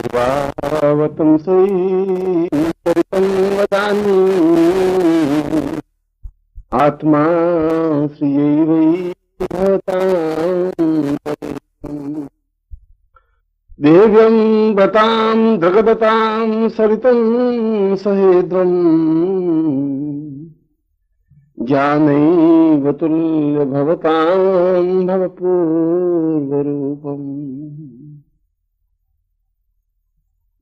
पूर्वावतं चरितं वदामि आत्मा श्रियै भवतां देव्यं व्रतां दृगदतां सरितं सहेद्रम् ज्ञानैव तुल्य भवतां भवपूर्वरूपम्।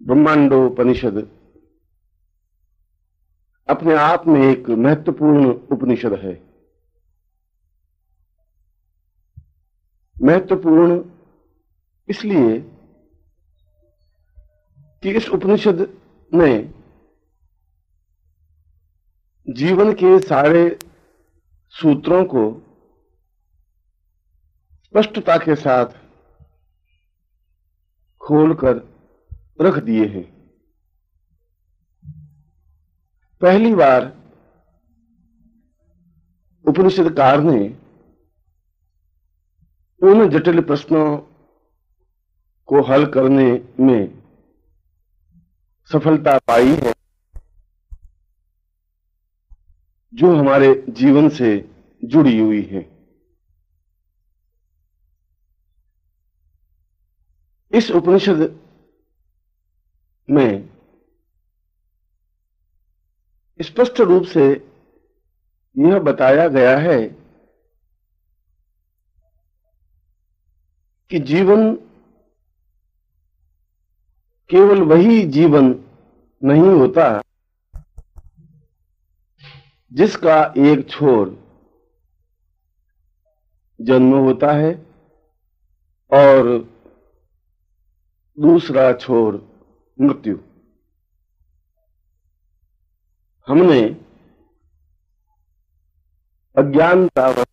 ब्रह्मांडोपनिषद अपने आप में एक महत्वपूर्ण उपनिषद है। महत्वपूर्ण इसलिए कि इस उपनिषद में जीवन के सारे सूत्रों को स्पष्टता के साथ खोलकर रख दिए हैं। पहली बार उपनिषदकार ने उन जटिल प्रश्नों को हल करने में सफलता पाई है जो हमारे जीवन से जुड़ी हुई है। इस उपनिषद में स्पष्ट रूप से यह बताया गया है कि जीवन केवल वही जीवन नहीं होता जिसका एक छोर जन्म होता है और दूसरा छोर मृत्यु। हमने अज्ञानतावश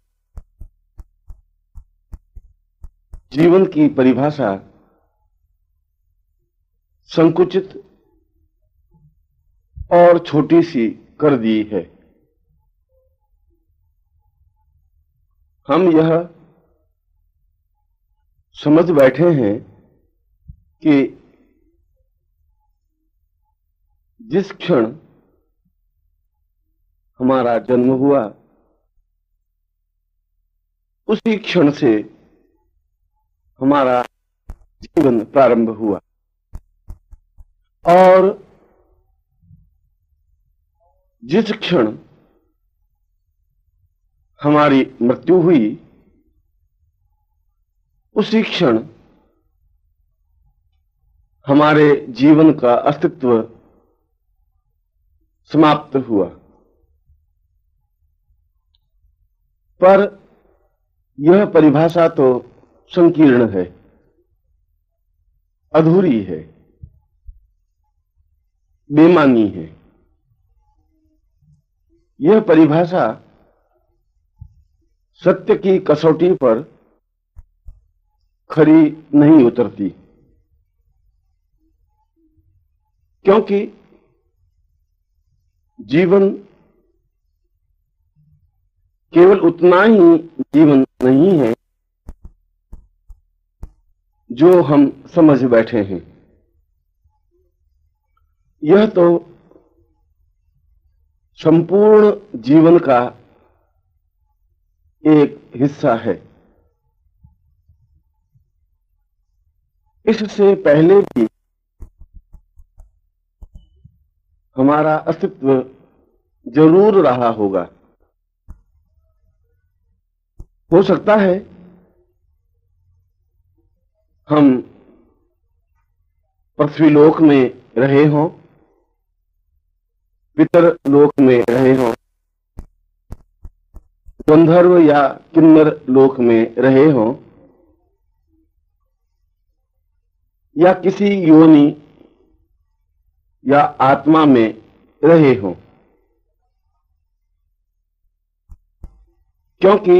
जीवन की परिभाषा संकुचित और छोटी सी कर दी है। हम यह समझ बैठे हैं कि जिस क्षण हमारा जन्म हुआ उसी क्षण से हमारा जीवन प्रारंभ हुआ और जिस क्षण हमारी मृत्यु हुई उसी क्षण हमारे जीवन का अस्तित्व समाप्त हुआ। पर यह परिभाषा तो संकीर्ण है, अधूरी है, बेमानी है। यह परिभाषा सत्य की कसौटी पर खरी नहीं उतरती, क्योंकि जीवन केवल उतना ही जीवन नहीं है जो हम समझ बैठे हैं। यह तो संपूर्ण जीवन का एक हिस्सा है। इससे पहले भी हमारा अस्तित्व जरूर रहा होगा। हो सकता है हम पृथ्वीलोक में रहे हों, पितर लोक में रहे हों, गंधर्व या किन्नर लोक में रहे हों या किसी योनि या आत्मा में रहे हों, क्योंकि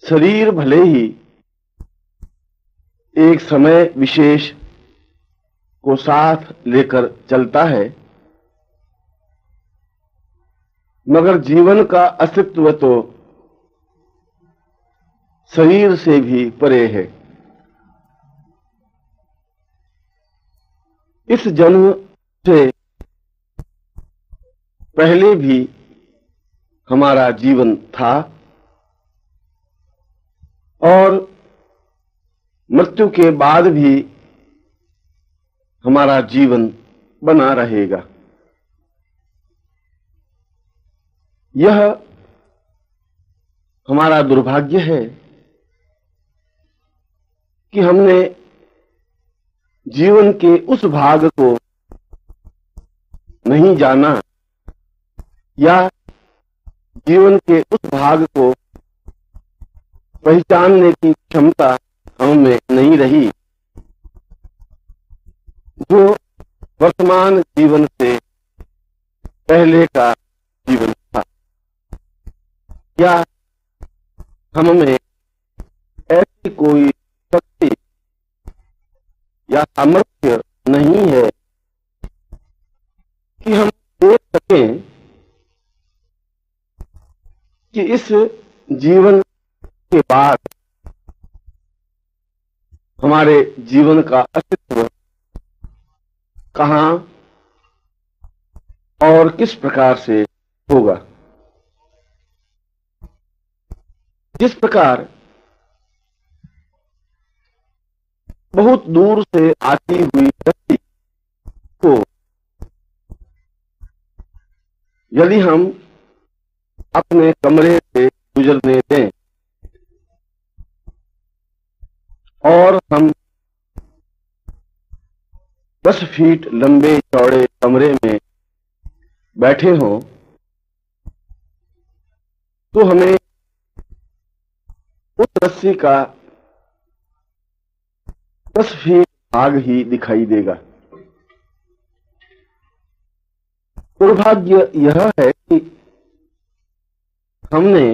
शरीर भले ही एक समय विशेष को साथ लेकर चलता है, मगर जीवन का अस्तित्व तो शरीर से भी परे है। इस जन्म से पहले भी हमारा जीवन था और मृत्यु के बाद भी हमारा जीवन बना रहेगा। यह हमारा दुर्भाग्य है कि हमने जीवन के उस भाग को नहीं जाना या जीवन के उस भाग को पहचानने की क्षमता हमें नहीं रही जो वर्तमान जीवन से पहले का जीवन था। क्या हम में ऐसी कोई शक्ति या सामर्थ्य नहीं है कि हम देख सकें कि इस जीवन के बाद हमारे जीवन का अस्तित्व कहां और किस प्रकार से होगा। जिस प्रकार बहुत दूर से आती हुई रस्सी को यदि हम अपने कमरे से गुजरने दें और हम 10 फीट लंबे चौड़े कमरे में बैठे हों तो हमें उस रस्सी का 10 फीट भाग ही दिखाई देगा। दुर्भाग्य यह है कि हमने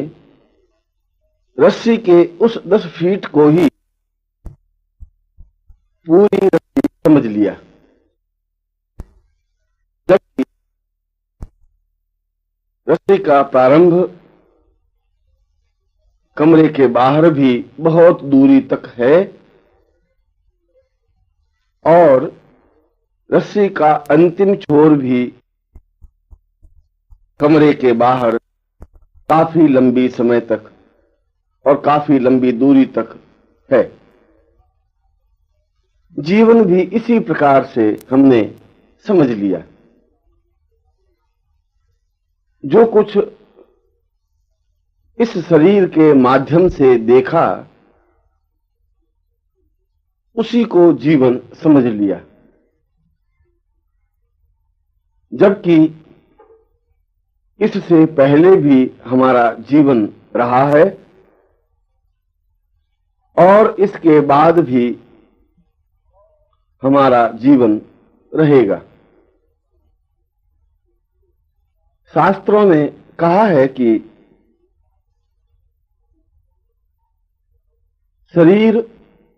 रस्सी के उस 10 फीट को ही पूरी रस्सी समझ लिया, जबकि रस्सी का प्रारंभ कमरे के बाहर भी बहुत दूरी तक है और रस्सी का अंतिम छोर भी कमरे के बाहर काफी लंबी समय तक और काफी लंबी दूरी तक है। जीवन भी इसी प्रकार से हमने समझ लिया। जो कुछ इस शरीर के माध्यम से देखा उसी को जीवन समझ लिया, जबकि इससे पहले भी हमारा जीवन रहा है और इसके बाद भी हमारा जीवन रहेगा। शास्त्रों ने कहा है कि शरीर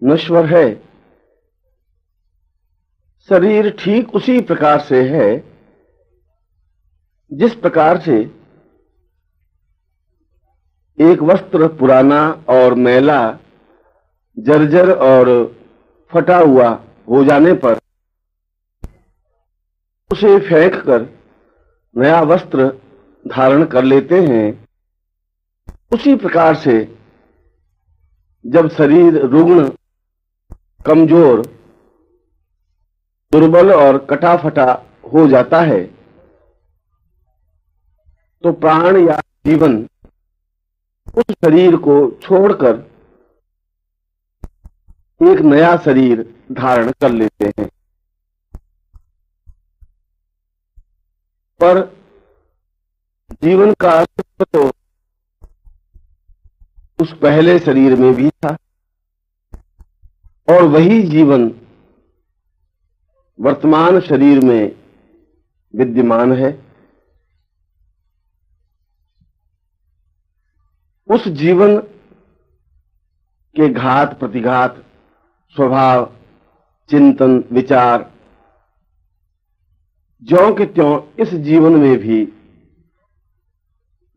नश्वर है। शरीर ठीक उसी प्रकार से है जिस प्रकार से एक वस्त्र पुराना और मैला, जर्जर और फटा हुआ हो जाने पर उसे फेंककर नया वस्त्र धारण कर लेते हैं, उसी प्रकार से जब शरीर रुग्ण, कमजोर, दुर्बल और कटा-फटा हो जाता है तो प्राण या जीवन उस शरीर को छोड़कर एक नया शरीर धारण कर लेते हैं। पर जीवन का अस्तित्व तो उस पहले शरीर में भी था और वही जीवन वर्तमान शरीर में विद्यमान है। उस जीवन के घात प्रतिघात, स्वभाव, चिंतन, विचार ज्यों के त्यों इस जीवन में भी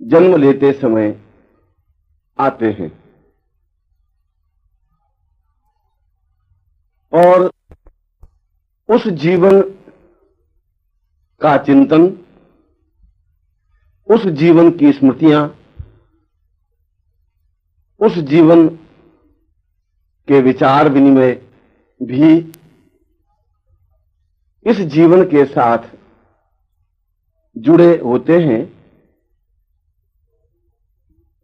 जन्म लेते समय आते हैं और उस जीवन का चिंतन, उस जीवन की स्मृतियां, उस जीवन के विचार विनिमय भी इस जीवन के साथ जुड़े होते हैं।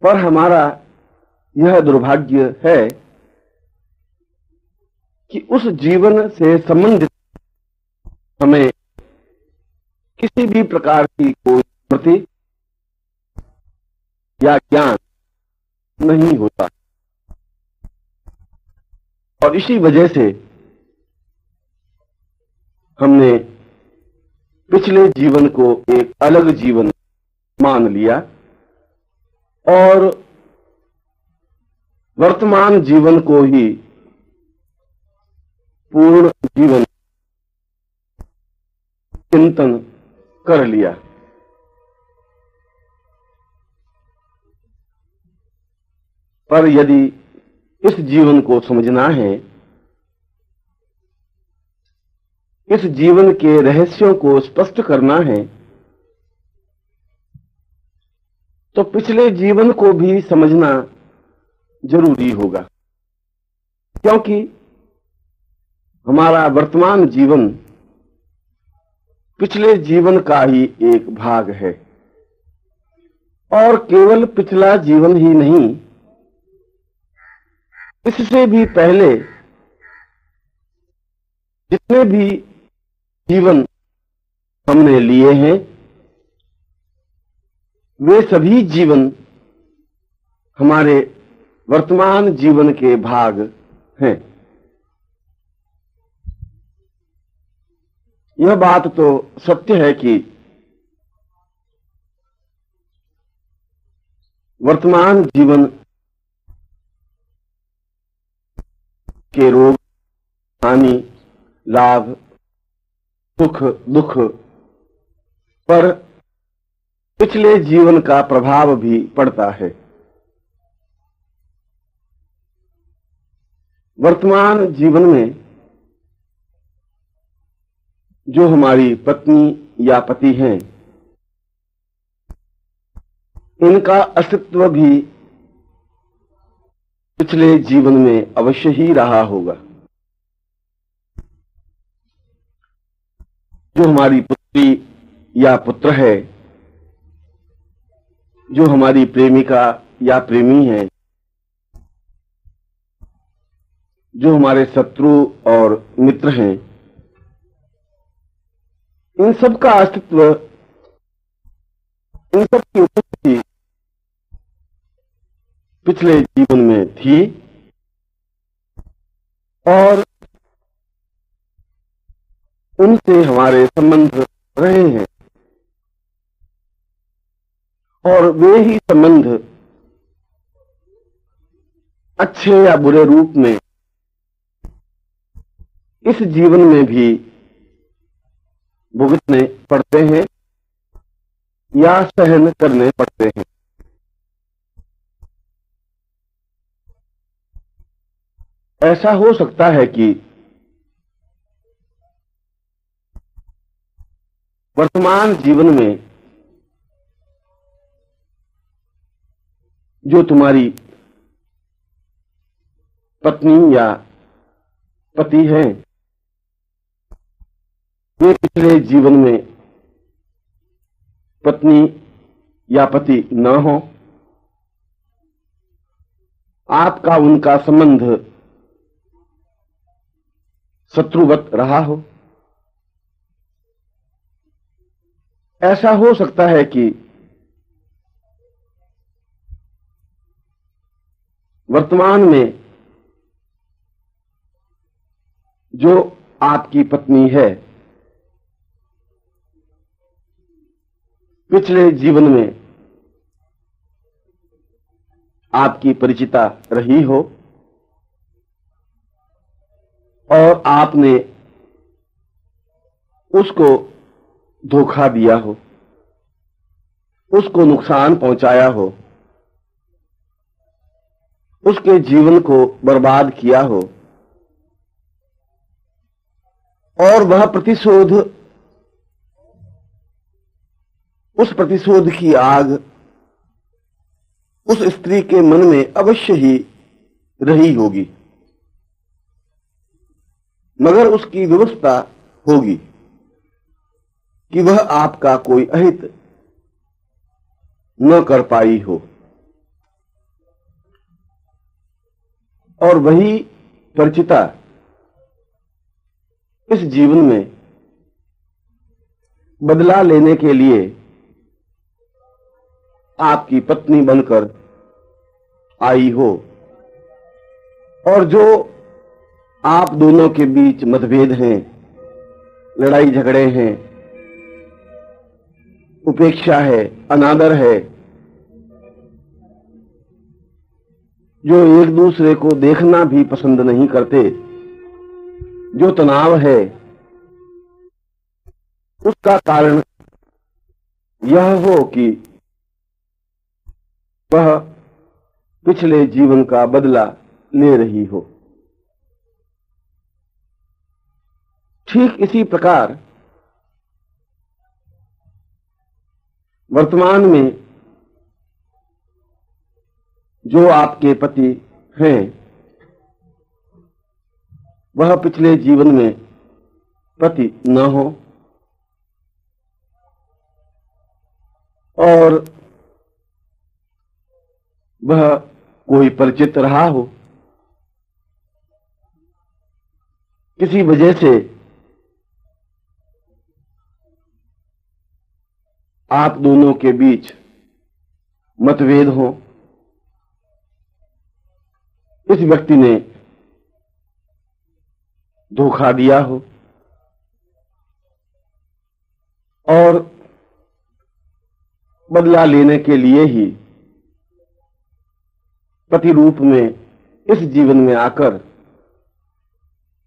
पर हमारा यह दुर्भाग्य है कि उस जीवन से संबंधित हमें किसी भी प्रकार की कोई स्मृति या ज्ञान नहीं होता, और इसी वजह से हमने पिछले जीवन को एक अलग जीवन मान लिया और वर्तमान जीवन को ही पूर्ण जीवन चिंतन कर लिया। पर यदि इस जीवन को समझना है, इस जीवन के रहस्यों को स्पष्ट करना है, तो पिछले जीवन को भी समझना जरूरी होगा, क्योंकि हमारा वर्तमान जीवन पिछले जीवन का ही एक भाग है। और केवल पिछला जीवन ही नहीं, इससे भी पहले जितने भी जीवन हमने लिए हैं, वे सभी जीवन हमारे वर्तमान जीवन के भाग हैं। यह बात तो सत्य है कि वर्तमान जीवन के रोग, हानि, लाभ, सुख, दुख पर पिछले जीवन का प्रभाव भी पड़ता है। वर्तमान जीवन में जो हमारी पत्नी या पति हैं, इनका अस्तित्व भी पिछले जीवन में अवश्य ही रहा होगा। जो हमारी पुत्री या पुत्र है, जो हमारी प्रेमिका या प्रेमी है, जो हमारे शत्रु और मित्र हैं, इन सब का अस्तित्व, इन सब की उपस्थिति पिछले जीवन में थी और उनसे हमारे संबंध रहे हैं, और वे ही संबंध अच्छे या बुरे रूप में इस जीवन में भी भुगतने पड़ते हैं या सहन करने पड़ते हैं। ऐसा हो सकता है कि वर्तमान जीवन में जो तुम्हारी पत्नी या पति हैं, वे पिछले जीवन में पत्नी या पति न हो, आपका उनका संबंध शत्रुवत रहा हो। ऐसा हो सकता है कि वर्तमान में जो आपकी पत्नी है, पिछले जीवन में आपकी परिचिता रही हो और आपने उसको धोखा दिया हो, उसको नुकसान पहुंचाया हो, उसके जीवन को बर्बाद किया हो, और वह प्रतिशोध, उस प्रतिशोध की आग उस स्त्री के मन में अवश्य ही रही होगी, मगर उसकी व्यवस्था होगी कि वह आपका कोई अहित न कर पाई हो। और वही परिचिता इस जीवन में बदला लेने के लिए आपकी पत्नी बनकर आई हो, और जो आप दोनों के बीच मतभेद हैं, लड़ाई झगड़े हैं, उपेक्षा है, अनादर है, जो एक दूसरे को देखना भी पसंद नहीं करते, जो तनाव है, उसका कारण यह हो कि वह पिछले जीवन का बदला ले रही हो। ठीक इसी प्रकार वर्तमान में जो आपके पति हैं, वह पिछले जीवन में पति न हो और वह कोई परिचित रहा हो, किसी वजह से आप दोनों के बीच मतभेद हो, इस व्यक्ति ने धोखा दिया हो और बदला लेने के लिए ही पति रूप में इस जीवन में आकर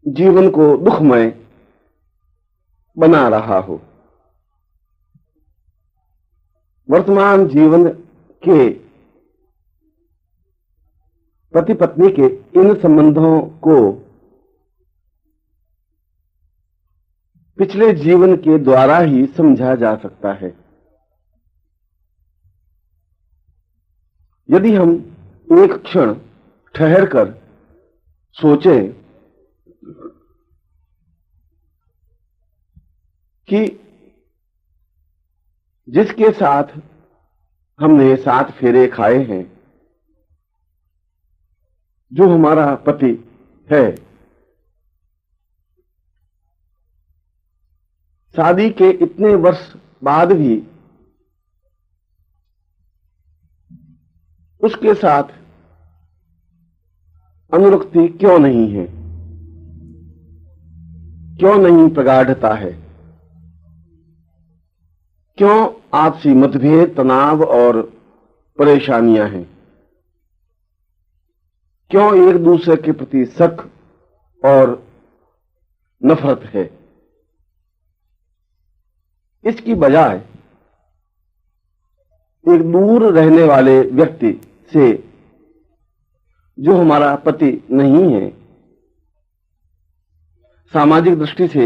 जीवन को दुखमय बना रहा हो। वर्तमान जीवन के पति पत्नी के इन संबंधों को पिछले जीवन के द्वारा ही समझा जा सकता है। यदि हम एक क्षण ठहर कर सोचें कि जिसके साथ हमने 7 फेरे खाए हैं, जो हमारा पति है, शादी के इतने वर्ष बाद भी उसके साथ अनुरक्ति क्यों नहीं है, क्यों नहीं प्रगाढ़ता है, क्यों आपसी मतभेद, तनाव और परेशानियां हैं, क्यों एक दूसरे के प्रति शक और नफरत है। इसकी बजाय एक दूर रहने वाले व्यक्ति से, जो हमारा पति नहीं है, सामाजिक दृष्टि से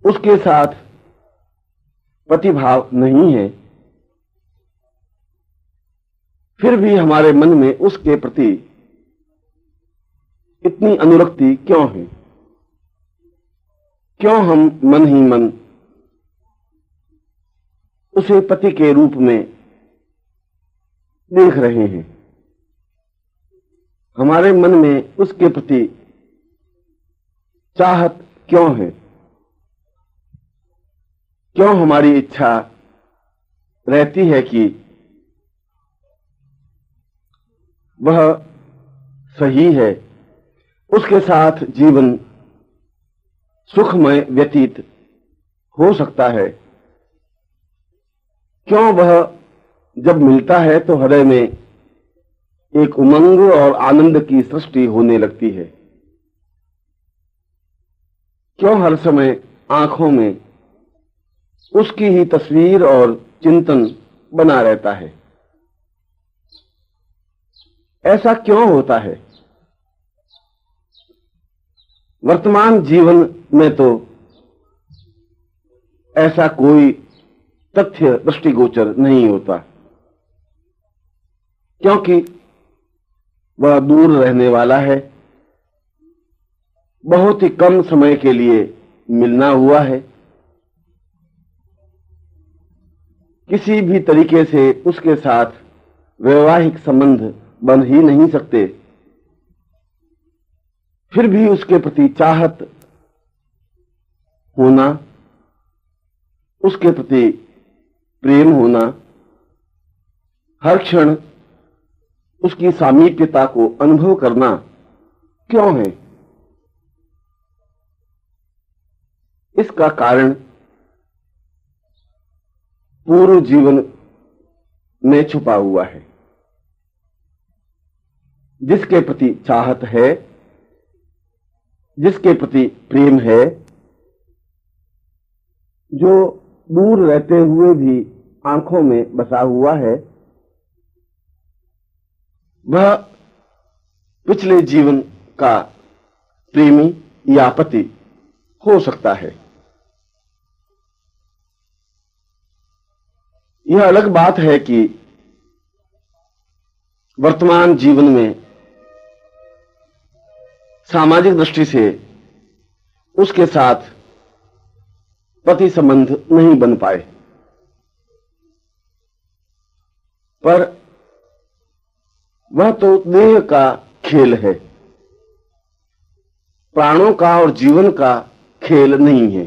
उसके साथ प्रतिभाव नहीं है, फिर भी हमारे मन में उसके प्रति इतनी अनुरक्ति क्यों है, क्यों हम मन ही मन उसे पति के रूप में देख रहे हैं। हमारे मन में उसके प्रति चाहत क्यों है, क्यों हमारी इच्छा रहती है कि वह सही है, उसके साथ जीवन सुखमय व्यतीत हो सकता है। क्यों वह जब मिलता है तो हृदय में एक उमंग और आनंद की सृष्टि होने लगती है, क्यों हर समय आंखों में उसकी ही तस्वीर और चिंतन बना रहता है। ऐसा क्यों होता है? वर्तमान जीवन में तो ऐसा कोई तथ्य दृष्टिगोचर नहीं होता, क्योंकि वह दूर रहने वाला है, बहुत ही कम समय के लिए मिलना हुआ है, किसी भी तरीके से उसके साथ वैवाहिक संबंध बन ही नहीं सकते, फिर भी उसके प्रति चाहत होना, उसके प्रति प्रेम होना, हर क्षण उसकी सामीप्यता को अनुभव करना क्यों है? इसका कारण पूर्व जीवन में छुपा हुआ है। जिसके प्रति चाहत है, जिसके प्रति प्रेम है, जो दूर रहते हुए भी आंखों में बसा हुआ है, वह पिछले जीवन का प्रेमी या पति हो सकता है। यह अलग बात है कि वर्तमान जीवन में सामाजिक दृष्टि से उसके साथ पति संबंध नहीं बन पाए, पर वह तो देह का खेल है, प्राणों का और जीवन का खेल नहीं है।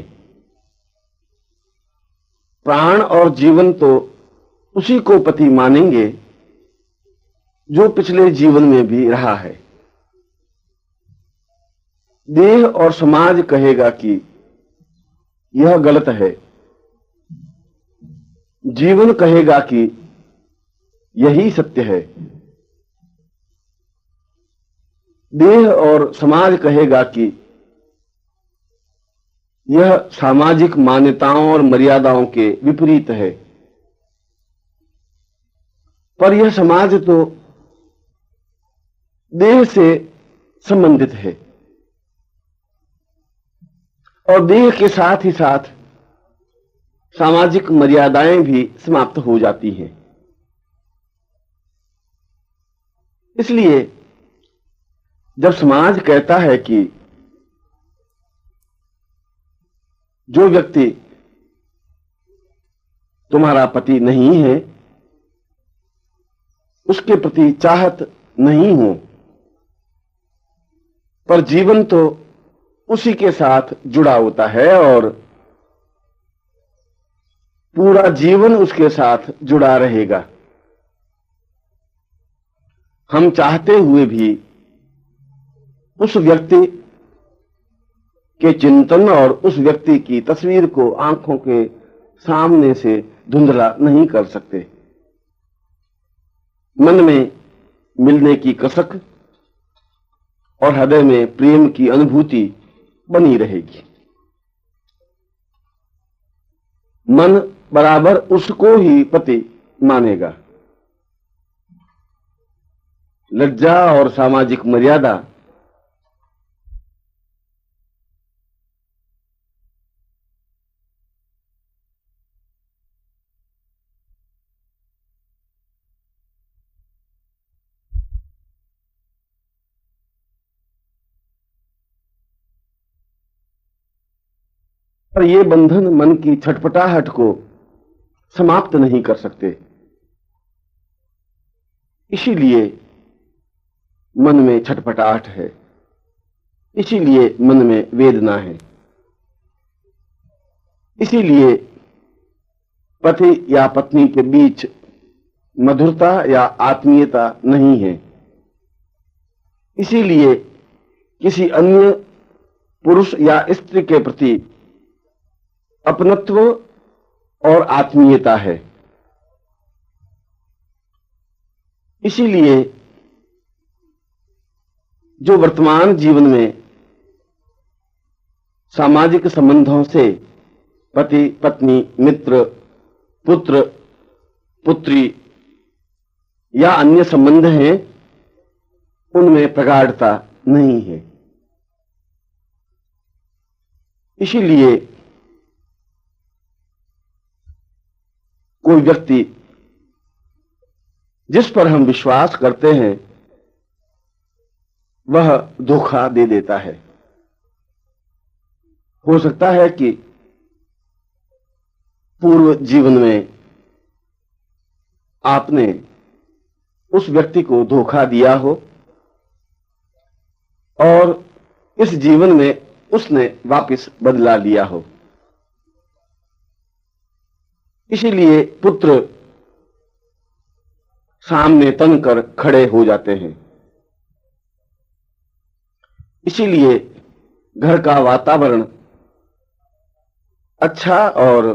प्राण और जीवन तो उसी को पति मानेंगे जो पिछले जीवन में भी रहा है। देह और समाज कहेगा कि यह गलत है, जीवन कहेगा कि यही सत्य है। देह और समाज कहेगा कि यह सामाजिक मान्यताओं और मर्यादाओं के विपरीत है, पर यह समाज तो देह से संबंधित है और देह के साथ ही साथ सामाजिक मर्यादाएं भी समाप्त हो जाती हैं। इसलिए जब समाज कहता है कि जो व्यक्ति तुम्हारा पति नहीं है, उसके प्रति चाहत नहीं हो, पर जीवन तो उसी के साथ जुड़ा होता है और पूरा जीवन उसके साथ जुड़ा रहेगा। हम चाहते हुए भी उस व्यक्ति के चिंतन और उस व्यक्ति की तस्वीर को आंखों के सामने से धुंधला नहीं कर सकते। मन में मिलने की कसक और हृदय में प्रेम की अनुभूति बनी रहेगी। मन बराबर उसको ही पति मानेगा। लज्जा और सामाजिक मर्यादा पर ये बंधन मन की छटपटाहट को समाप्त नहीं कर सकते। इसीलिए मन में छटपटाहट है, इसीलिए मन में वेदना है, इसीलिए पति या पत्नी के बीच मधुरता या आत्मीयता नहीं है, इसीलिए किसी अन्य पुरुष या स्त्री के प्रति अपनत्व और आत्मीयता है। इसीलिए जो वर्तमान जीवन में सामाजिक संबंधों से पति पत्नी मित्र पुत्र पुत्री या अन्य संबंध हैं, उनमें प्रगाढ़ता नहीं है। इसीलिए कोई व्यक्ति जिस पर हम विश्वास करते हैं वह धोखा दे देता है। हो सकता है कि पूर्व जीवन में आपने उस व्यक्ति को धोखा दिया हो और इस जीवन में उसने वापस बदला लिया हो। इसीलिए पुत्र सामने तनकर खड़े हो जाते हैं। इसीलिए घर का वातावरण अच्छा और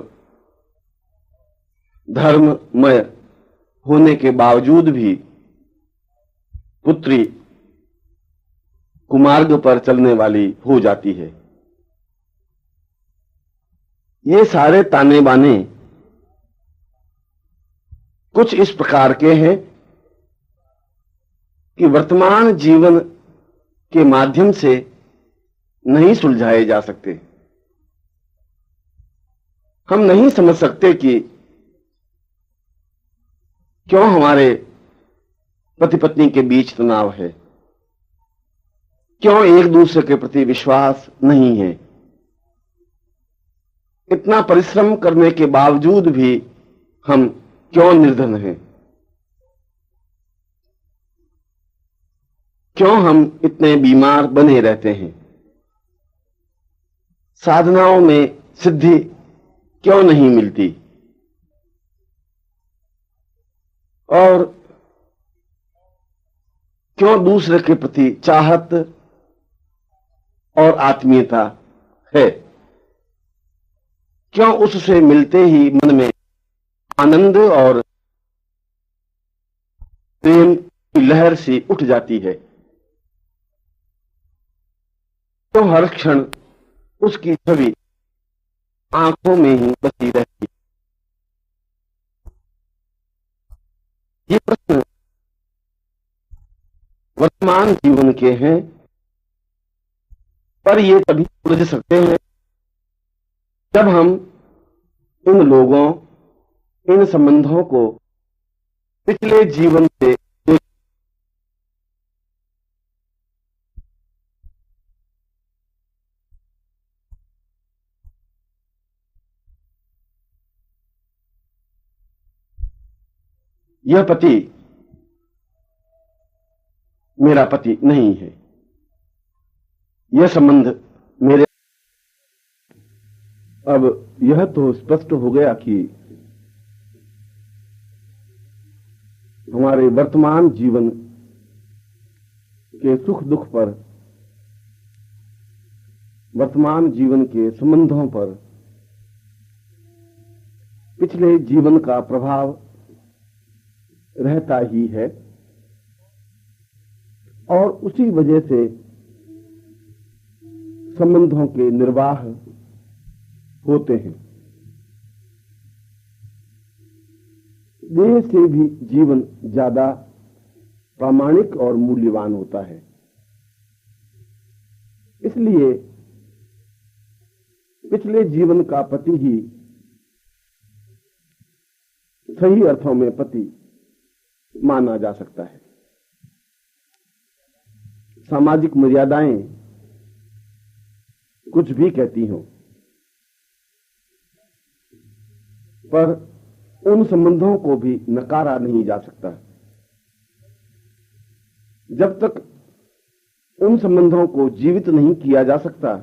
धर्ममय होने के बावजूद भी पुत्री कुमार्ग पर चलने वाली हो जाती है। ये सारे ताने बाने कुछ इस प्रकार के हैं कि वर्तमान जीवन के माध्यम से नहीं सुलझाए जा सकते। हम नहीं समझ सकते कि क्यों हमारे पति पत्नी के बीच तनाव है, क्यों एक दूसरे के प्रति विश्वास नहीं है। इतना परिश्रम करने के बावजूद भी हम क्यों निर्धन हैं, क्यों हम इतने बीमार बने रहते हैं, साधनाओं में सिद्धि क्यों नहीं मिलती और क्यों दूसरे के प्रति चाहत और आत्मीयता है, क्यों उससे मिलते ही मन में आनंद और प्रेम की लहर सी उठ जाती है, क्यों हर क्षण उसकी छवि आंखों में ही बसी रहती है। ये प्रश्न वर्तमान जीवन के हैं, पर ये तभी सुलझ सकते हैं जब हम इन लोगों, इन संबंधों को पिछले जीवन से यह पति मेरा पति नहीं है, यह संबंध मेरे। अब यह तो स्पष्ट हो गया कि हमारे वर्तमान जीवन के सुख दुख पर, वर्तमान जीवन के संबंधों पर पिछले जीवन का प्रभाव रहता ही है और उसी वजह से संबंधों के निर्वाह होते हैं। देह से भी जीवन ज्यादा प्रामाणिक और मूल्यवान होता है। इसलिए पिछले जीवन का पति ही सही अर्थों में पति माना जा सकता है। सामाजिक मर्यादाएं कुछ भी कहती हों, पर उन संबंधों को भी नकारा नहीं जा सकता। जब तक उन संबंधों को जीवित नहीं किया जा सकता,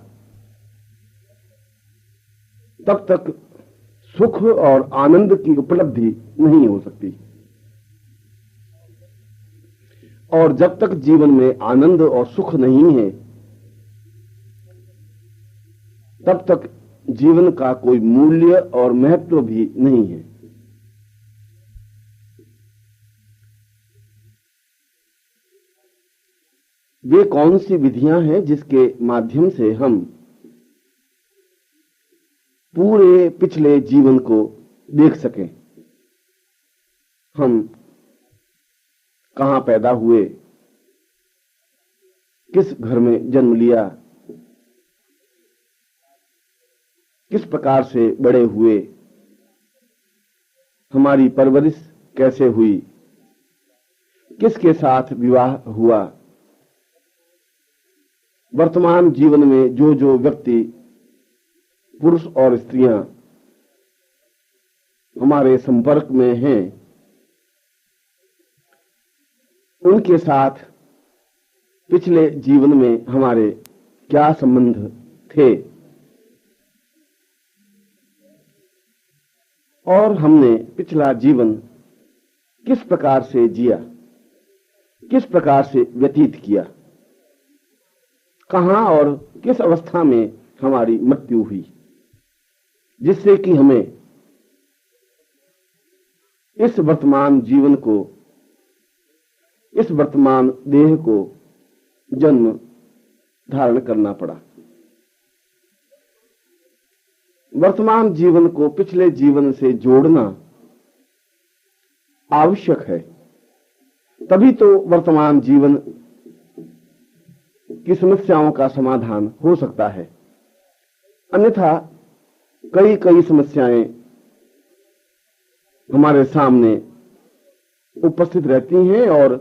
तब तक सुख और आनंद की उपलब्धि नहीं हो सकती। और जब तक जीवन में आनंद और सुख नहीं है, तब तक जीवन का कोई मूल्य और महत्व भी नहीं है। वे कौन सी विधियां हैं जिसके माध्यम से हम पूरे पिछले जीवन को देख सकें? हम कहां पैदा हुए, किस घर में जन्म लिया, किस प्रकार से बड़े हुए, हमारी परवरिश कैसे हुई, किसके साथ विवाह हुआ। वर्तमान जीवन में जो जो व्यक्ति, पुरुष और स्त्रियां हमारे संपर्क में हैं, उनके साथ पिछले जीवन में हमारे क्या संबंध थे और हमने पिछला जीवन किस प्रकार से जिया, किस प्रकार से व्यतीत किया, कहां और किस अवस्था में हमारी मृत्यु हुई, जिससे कि हमें इस वर्तमान जीवन को, इस वर्तमान देह को जन्म धारण करना पड़ा। वर्तमान जीवन को पिछले जीवन से जोड़ना आवश्यक है, तभी तो वर्तमान जीवन की समस्याओं का समाधान हो सकता है। अन्यथा कई कई समस्याएं हमारे सामने उपस्थित रहती हैं और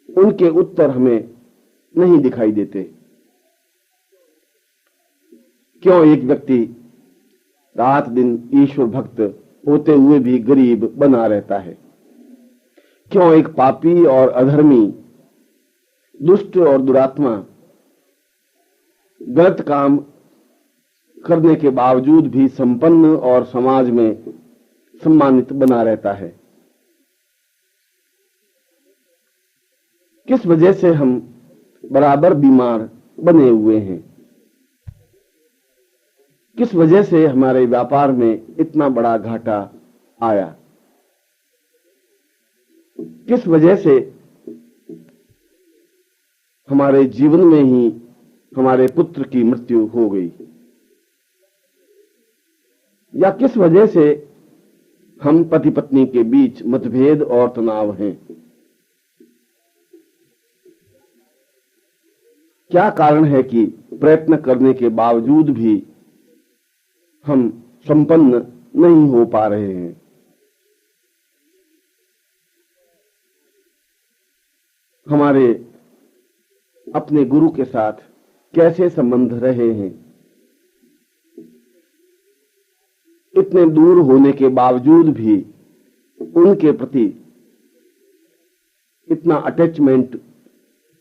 उनके उत्तर हमें नहीं दिखाई देते। क्यों एक व्यक्ति रात दिन ईश्वर भक्त होते हुए भी गरीब बना रहता है? क्यों एक पापी और अधर्मी, दुष्ट और दुरात्मा गलत काम करने के बावजूद भी संपन्न और समाज में सम्मानित बना रहता है? किस वजह से हम बराबर बीमार बने हुए हैं? किस वजह से हमारे व्यापार में इतना बड़ा घाटा आया? किस वजह से हमारे जीवन में ही हमारे पुत्र की मृत्यु हो गई? या किस वजह से हम पति पत्नी के बीच मतभेद और तनाव हैं? क्या कारण है कि प्रयत्न करने के बावजूद भी हम संपन्न नहीं हो पा रहे हैं? हमारे अपने गुरु के साथ कैसे संबंध रहे हैं? इतने दूर होने के बावजूद भी उनके प्रति इतना अटैचमेंट,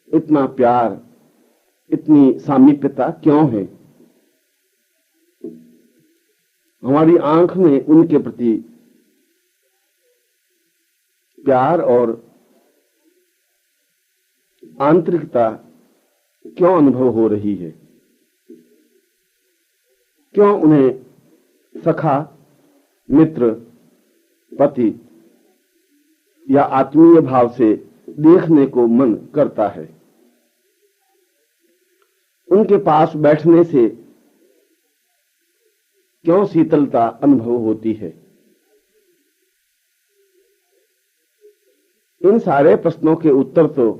इतना प्यार, इतनी सामीप्यता क्यों है? हमारी आंख में उनके प्रति प्यार और आंतरिकता क्यों अनुभव हो रही है? क्यों उन्हें सखा, मित्र, पति या आत्मीय भाव से देखने को मन करता है? उनके पास बैठने से क्यों शीतलता अनुभव होती है? इन सारे प्रश्नों के उत्तर तो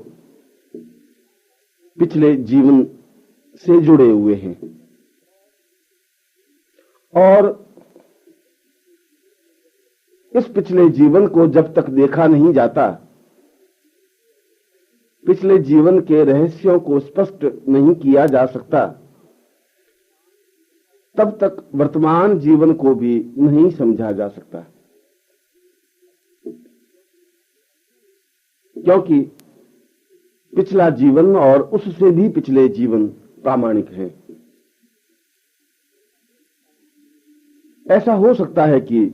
पिछले जीवन से जुड़े हुए हैं और इस पिछले जीवन को जब तक देखा नहीं जाता, पिछले जीवन के रहस्यों को स्पष्ट नहीं किया जा सकता, तब तक वर्तमान जीवन को भी नहीं समझा जा सकता। क्योंकि पिछला जीवन और उससे भी पिछले जीवन प्रामाणिक हैं। ऐसा हो सकता है कि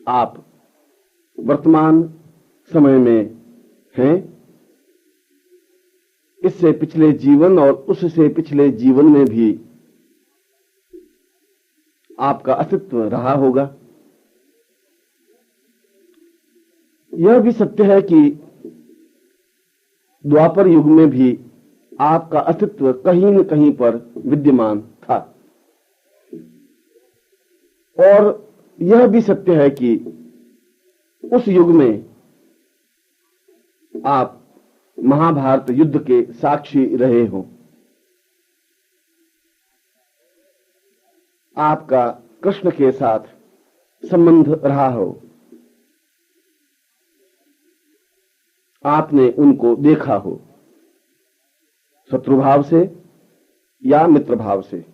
आप वर्तमान समय में हैं, इससे पिछले जीवन और उससे पिछले जीवन में भी आपका अस्तित्व रहा होगा। यह भी सत्य है कि द्वापर युग में भी आपका अस्तित्व कहीं न कहीं पर विद्यमान था और यह भी सत्य है कि उस युग में आप महाभारत युद्ध के साक्षी रहे हो। आपका कृष्ण के साथ संबंध रहा हो, आपने उनको देखा हो, शत्रु भाव से या मित्र भाव से।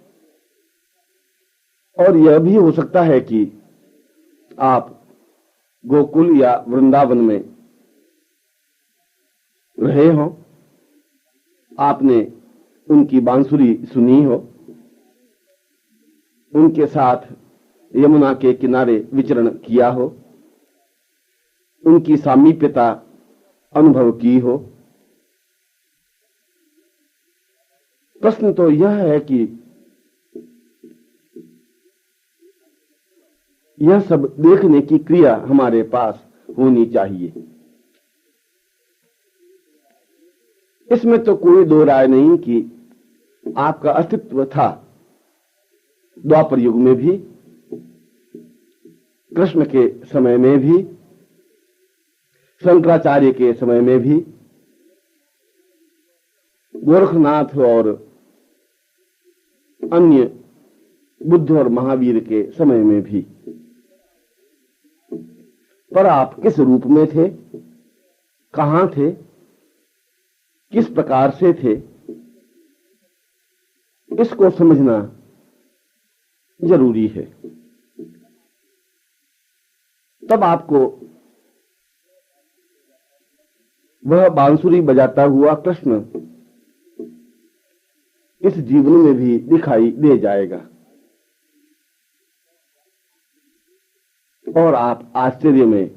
और यह भी हो सकता है कि आप गोकुल या वृंदावन में रहे हो, आपने उनकी बांसुरी सुनी हो, उनके साथ यमुना के किनारे विचरण किया हो, उनकी सामीप्यता अनुभव की हो। प्रश्न तो यह है कि यह सब देखने की क्रिया हमारे पास होनी चाहिए। इसमें तो कोई दो राय नहीं कि आपका अस्तित्व था द्वापर युग में भी, कृष्ण के समय में भी, शंकराचार्य के समय में भी, गोरखनाथ और अन्य बुद्ध और महावीर के समय में भी। पर आप किस रूप में थे, कहां थे, किस प्रकार से थे, इसको समझना जरूरी है। तब आपको वह बांसुरी बजाता हुआ कृष्ण इस जीवन में भी दिखाई दे जाएगा और आप आश्चर्य में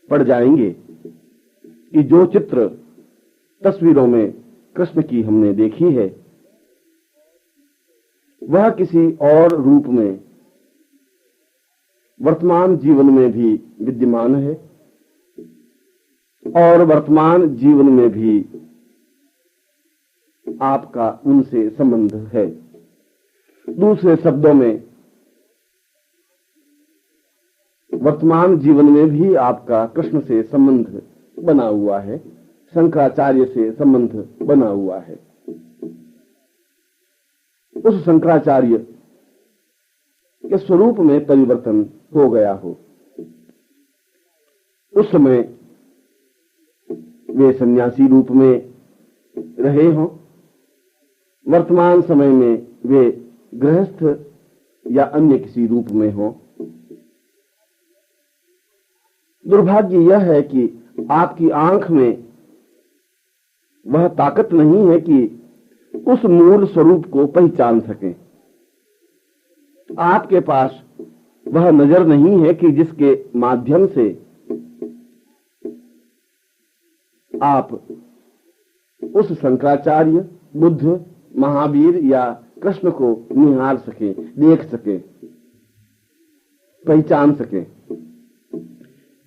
पड़ जाएंगे कि जो चित्र तस्वीरों में कृष्ण की हमने देखी है वह किसी और रूप में वर्तमान जीवन में भी विद्यमान है और वर्तमान जीवन में भी आपका उनसे संबंध है। दूसरे शब्दों में, वर्तमान जीवन में भी आपका कृष्ण से संबंध बना हुआ है, शंकराचार्य से संबंध बना हुआ है। उस शंकराचार्य के स्वरूप में परिवर्तन हो गया हो। उस समय वे सन्यासी रूप में रहे हों, वर्तमान समय में वे गृहस्थ या अन्य किसी रूप में हों। दुर्भाग्य यह है कि आपकी आंख में वह ताकत नहीं है कि उस मूल स्वरूप को पहचान सकें। आपके पास वह नजर नहीं है कि जिसके माध्यम से आप उस शंकराचार्य, बुद्ध, महावीर या कृष्ण को निहार सके, देख सके, पहचान सके,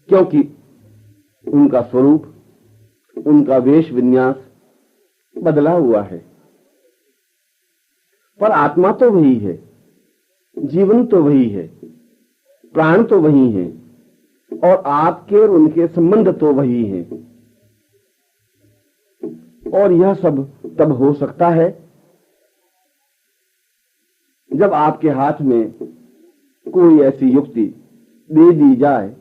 क्योंकि उनका स्वरूप, उनका वेश विन्यास बदला हुआ है। पर आत्मा तो वही है, जीवन तो वही है, प्राण तो वही है और आपके और उनके संबंध तो वही हैं। और यह सब तब हो सकता है जब आपके हाथ में कोई ऐसी युक्ति दे दी जाए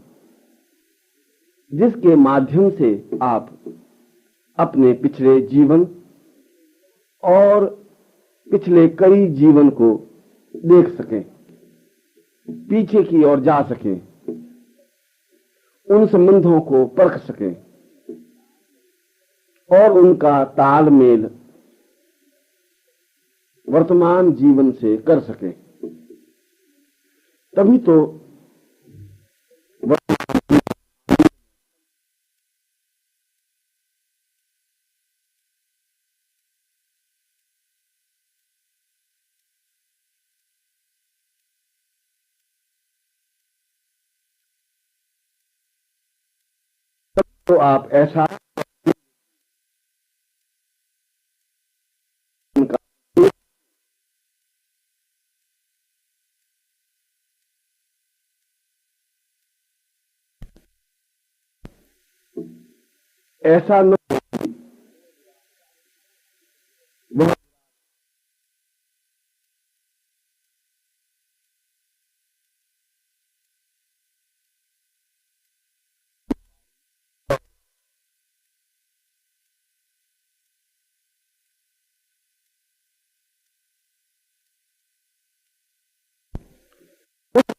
जिसके माध्यम से आप अपने पिछले जीवन और पिछले कई जीवन को देख सकें, पीछे की ओर जा सकें, उन संबंधों को परख सकें और उनका तालमेल वर्तमान जीवन से कर सकें। तभी तो आप ऐसा ऐसा न वह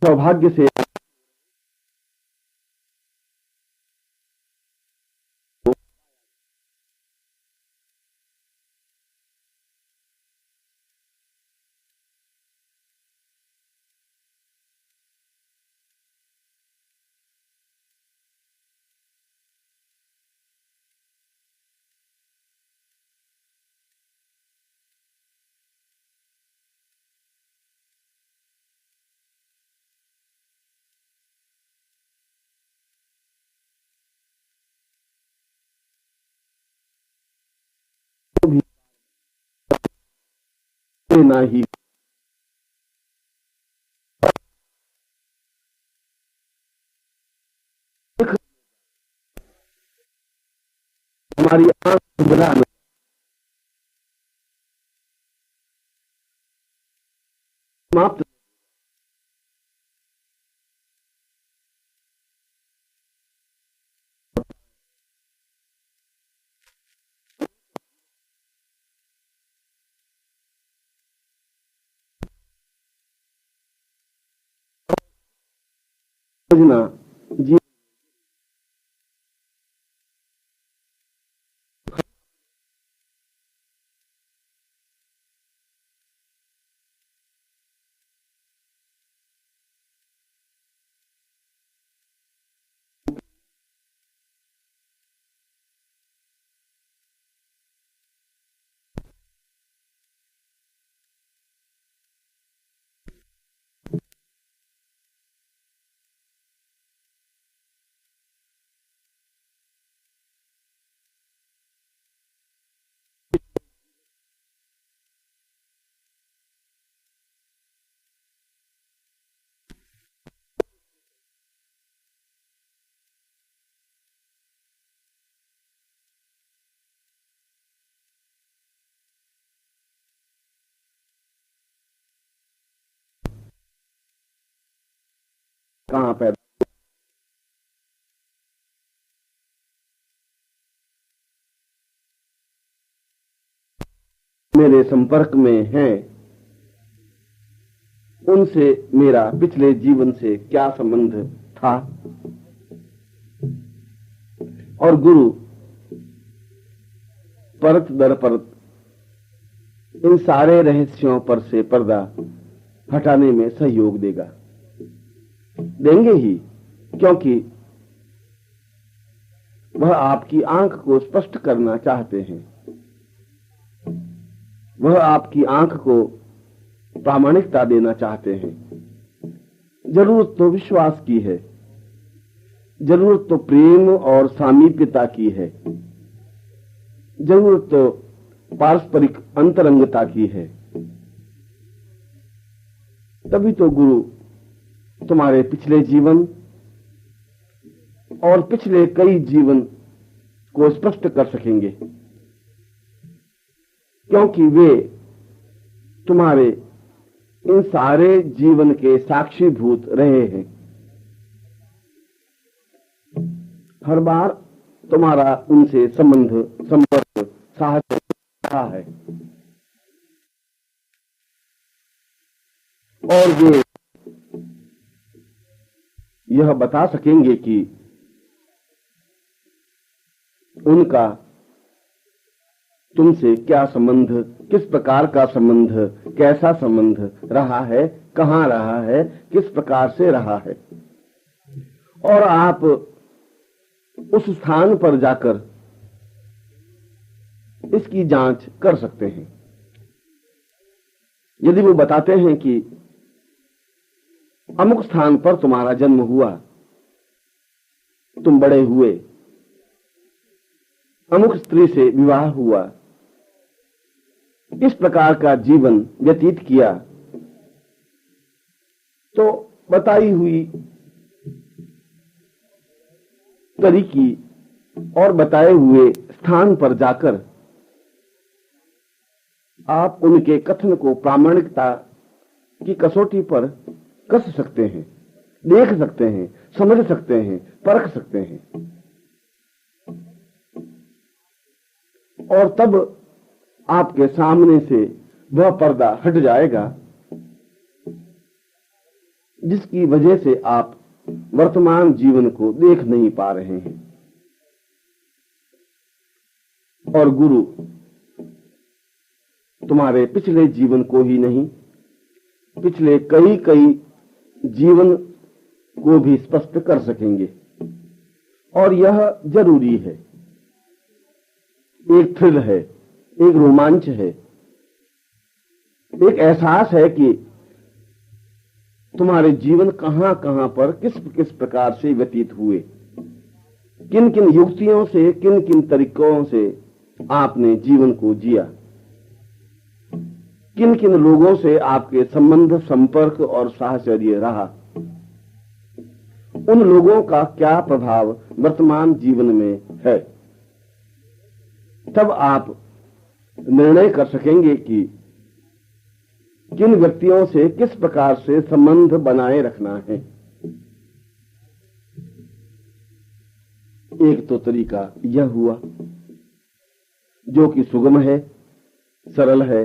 सौभाग्य से भी ना ही हमारी आंख धुंधला समाप्त समझना जी कहाँ पैदा मेरे संपर्क में हैं, उनसे मेरा पिछले जीवन से क्या संबंध था। और गुरु परत दर परत इन सारे रहस्यों पर से पर्दा हटाने में सहयोग देंगे ही, क्योंकि वह आपकी आंख को स्पष्ट करना चाहते हैं। वह आपकी आंख को प्रामाणिकता देना चाहते हैं। जरूरत तो विश्वास की है, जरूरत तो प्रेम और सामीप्यता की है, जरूरत तो पारस्परिक अंतरंगता की है। तभी तो गुरु तुम्हारे पिछले जीवन और पिछले कई जीवन को स्पष्ट कर सकेंगे, क्योंकि वे तुम्हारे इन सारे जीवन के साक्षीभूत रहे हैं। हर बार तुम्हारा उनसे संपर्क साहस रहा है, और वे यह बता सकेंगे कि उनका तुमसे क्या संबंध, किस प्रकार का संबंध, कैसा संबंध रहा है, कहां रहा है, किस प्रकार से रहा है। और आप उस स्थान पर जाकर इसकी जांच कर सकते हैं। यदि वो बताते हैं कि अमुक स्थान पर तुम्हारा जन्म हुआ, तुम बड़े हुए, अमुक स्त्री से विवाह हुआ, इस प्रकार का जीवन व्यतीत किया, तो बताई हुई तरीकी और बताए हुए स्थान पर जाकर आप उनके कथन को प्रामाणिकता की कसौटी पर कस सकते हैं, देख सकते हैं, समझ सकते हैं, परख सकते हैं। और तब आपके सामने से वह पर्दा हट जाएगा जिसकी वजह से आप वर्तमान जीवन को देख नहीं पा रहे हैं। और गुरु तुम्हारे पिछले जीवन को ही नहीं, पिछले कई कई जीवन को भी स्पष्ट कर सकेंगे। और यह जरूरी है, एक थ्रिल है, एक रोमांच है, एक एहसास है कि तुम्हारे जीवन कहां कहां पर किस किस प्रकार से व्यतीत हुए, किन किन युक्तियों से, किन किन तरीकों से आपने जीवन को जिया, किन किन लोगों से आपके संबंध, संपर्क और साहचर्य रहा, उन लोगों का क्या प्रभाव वर्तमान जीवन में है। तब आप निर्णय कर सकेंगे कि किन व्यक्तियों से किस प्रकार से संबंध बनाए रखना है। एक तो तरीका यह हुआ जो कि सुगम है, सरल है,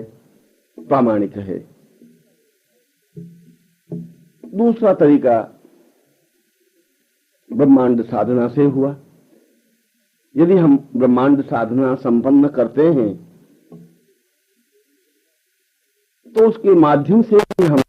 प्रामाणिक है। दूसरा तरीका ब्रह्मांड साधना से हुआ। यदि हम ब्रह्मांड साधना संपन्न करते हैं तो उसके माध्यम से हम